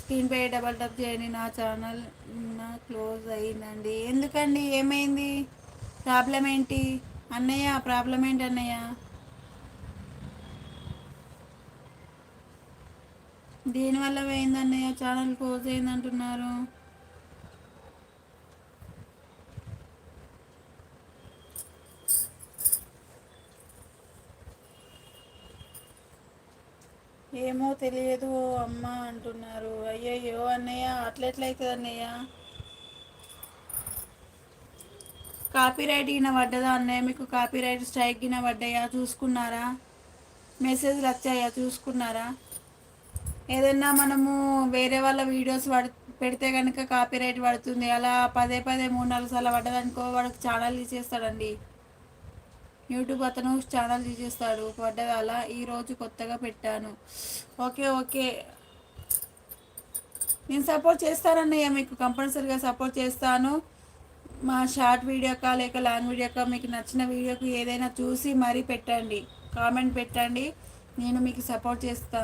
Screen పై double టప్ చేయండి. నా ఛానల్ నా క్లోజ్ అయ్యిందండి. ఎందుకండి, ఏమైంది? ప్రాబ్లం ఏంటి అన్నయ్య? ప్రాబ్లం ఏంటి అన్నయ్య? దీనివల్ల పోయింది అన్నయ్య, ఛానల్ క్లోజ్ అయింది అంటున్నారు. ఏమో తెలియదు అమ్మ అంటున్నారు. అయ్యయ్యో అన్నయ్య, అట్లెట్లయితుంది అన్నయ్య? కాపీరైట్ గిన పడ్డదా అన్నయ్య? మీకు కాపీరైట్ స్ట్రైక్ గిన పడ్డాయా? చూసుకున్నారా? మెసేజ్లు వచ్చాయా? చూసుకున్నారా? ఏదన్నా మనము వేరే వాళ్ళ వీడియోస్ పెడితే కనుక కాపీరైట్ పడుతుంది. అలా పదే పదే 3-4 సార్లు పడ్డదనుకో, వాడికి ఛానల్ తీసేస్తాడండి. యూట్యూబ్ అతను ఛానల్ తీసేస్తాడు. పడ్డది అలా. ఈరోజు కొత్తగా పెట్టాను. ఓకే ఓకే, నేను సపోర్ట్ చేస్తానన్నయ్య, మీకు కంపల్సరీగా సపోర్ట్ చేస్తాను. మా షార్ట్ వీడియోకా లేక లాంగ్ వీడియోకా, మీకు నచ్చిన వీడియోకి ఏదైనా చూసి మరీ పెట్టండి, కామెంట్ పెట్టండి, నేను మీకు సపోర్ట్ చేస్తాను.